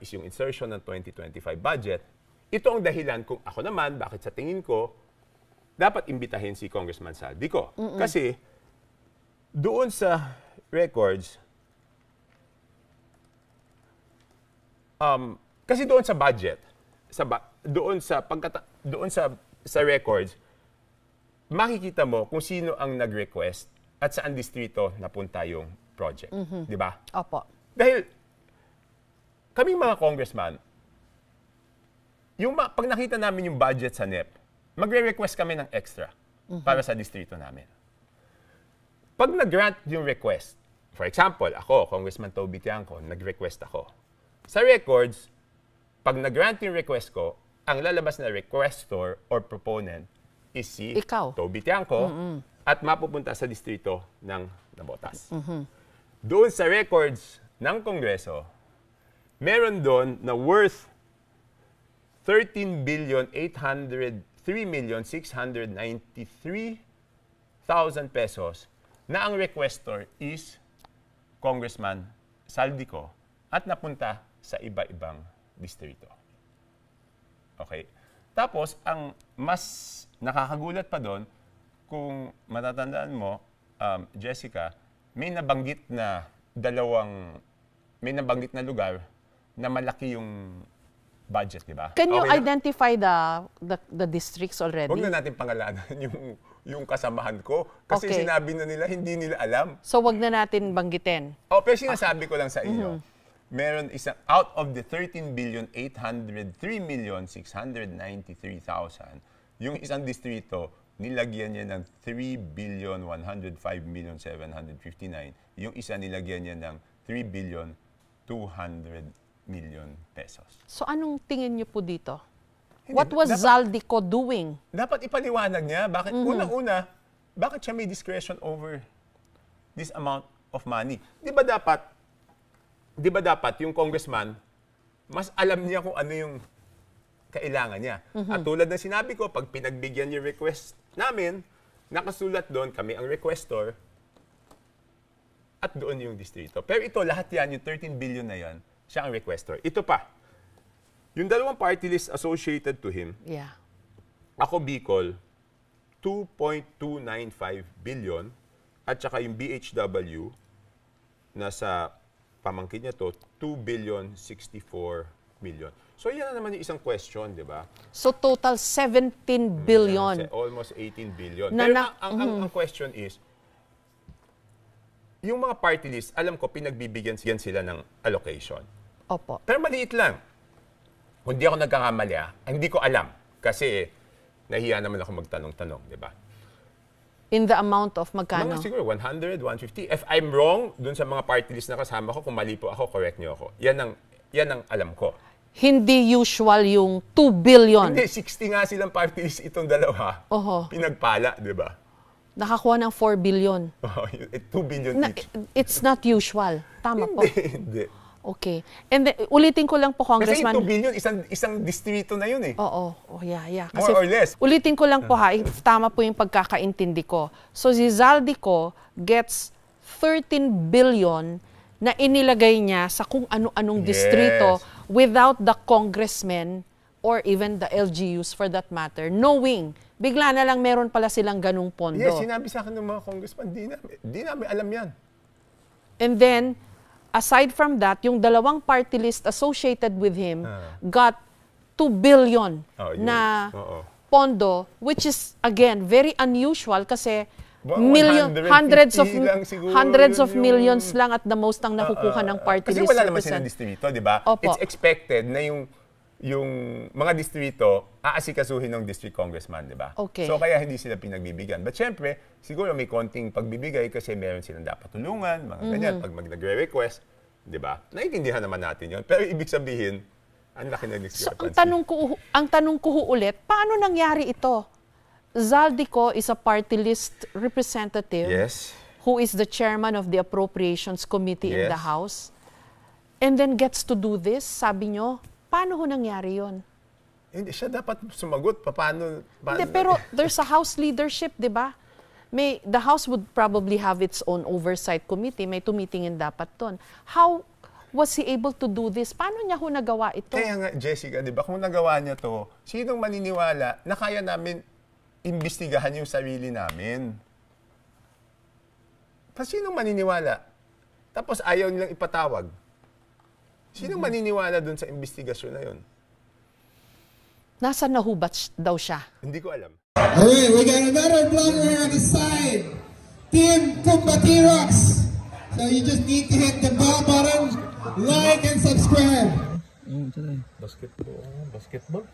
is yung insertion ng 2025 budget. Ito ang dahilan kung ako naman, bakit sa tingin ko, dapat imbitahin si Congressman Saldico. Kasi doon sa records, kasi doon sa budget, doon sa records, makikita mo kung sino ang nag-request at saan distrito napunta yung project. Di ba? Opo. Dahil kaming mga congressman, pag nakita namin yung budget sa NEP, magre-request kami ng extra para sa distrito namin. Pag nag-grant yung request, for example, ako, Congressman Toby Tiangco, nag-request ako. Sa records, pag nag-grant yung request ko, ang lalabas na requestor or proponent is si Toby Tiangco at mapupunta sa distrito ng Navotas. Doon sa records ng Kongreso, meron doon na worth 13,803,693,000 pesos na ang requestor is Congressman Saldico at napunta sa iba-ibang distrito. Okay? Tapos, ang mas nakakagulat pa doon, kung matatandaan mo, Jessica, may nabanggit na lugar na malaki yung budget, di ba? Can you identify the districts already? Huwag na natin pangalanan yung kasamahan ko. Kasi sinabi na nila, hindi nila alam. So, wag na natin banggitin. Pero sinasabi ko lang sa inyo, meron isang, out of the 13,803,693,000, yung isang distrito, nilagyan niya ng 3,105,759,000. Yung isa nilagyan niya ng 3,200,000,000 pesos. So, anong tingin niyo po dito? What was Zaldico doing? Dapat ipaliwanag niya. Bakit? Una-una, bakit siya may discretion over this amount of money? Di ba dapat yung congressman, mas alam niya kung ano yung kailangan niya. At tulad ng sinabi ko, pag pinagbigyan yung request namin, nakasulat doon, kami ang requestor, at doon yung distrito. Pero ito, lahat yan, yung 13 billion na yan, siya ang requestor. Ito pa, yung dalawang party list associated to him, ako Bicol, 2.295 billion, at saka yung BHW, nasa pamangkin niya to, 2,064 million. So yan na naman yung isang question, di ba? So total 17 billion. Almost 18 billion. Pero ang question is, yung mga party list, alam ko, pinagbibigyan sila ng allocation. Opo. Pero maliit lang. Kung di ako nagkakamali, hindi ko alam. Kasi nahiya naman ako magtanong-tanong, di ba? In the amount of magkano? Mga siguro 100, 150. If I'm wrong, dun sa mga party list na kasama ko, kung mali po ako, correct niyo ako. Yan ang alam ko. Hindi usual yung 2 billion. Hindi, 60 nga silang party list itong dalawa. Pinagpala, di ba? Nakakuha ng 4 billion. 2 billion each. It's not usual. Tama po. Hindi. Okay. And then, ulitin ko lang po, Congressman. Kasi 2 billion, isang distrito na yun eh. Oo. Yeah. Kasi, more or less. Ulitin ko lang po tama po yung pagkakaintindi ko. So, si Zaldico gets 13 billion na inilagay niya sa kung ano-anong distrito without the congressmen or even the LGUs for that matter, knowing, bigla na lang meron pala silang ganung pondo. Yes, sinabi sa akin ng mga congressman, di namin alam yan. And then, aside from that, yung dalawang party list associated with him got 2 billion na pondo, which is, again, very unusual kasi hundreds of millions lang at the most ang nakukuha ng party list. Kasi wala naman silang distrito, di ba? It's expected na yung mga distrito aasikasuhin ng district congressman, di ba? Okay. So kaya hindi sila pinagbibigyan. But syempre, siguro may konting pagbibigay kasi meron silang dapat tulungan, mga ganyan, pag nagre-request, di ba? Naiintindihan naman natin yun. Pero ibig sabihin, ang laki ng discrepancy. So ang tanong ko ulit, paano nangyari ito? Zaldico is a party list representative who is the chairman of the Appropriations Committee in the House and then gets to do this, sabi nyo. Paano ho nangyari yun? Hindi, siya dapat sumagot. Paano? Hindi, pero there's a House leadership, di ba? The House would probably have its own oversight committee. May tumitingin dapat doon. was he able to do this? Paano niya ho nagawa ito? Kaya nga, Jessica, di ba, kung nagawa niya to, sinong maniniwala na kaya namin imbestigahan yung sarili namin? Sinong maniniwala? Tapos ayaw nilang ipatawag. Sinong maniniwala dun sa investigasyon na yun? Nasa nahubat daw siya? Hindi ko alam. Alright, we got another blogger on the side. Team Kumbatirox. So you just need to hit the bell button, like and subscribe. Basketball.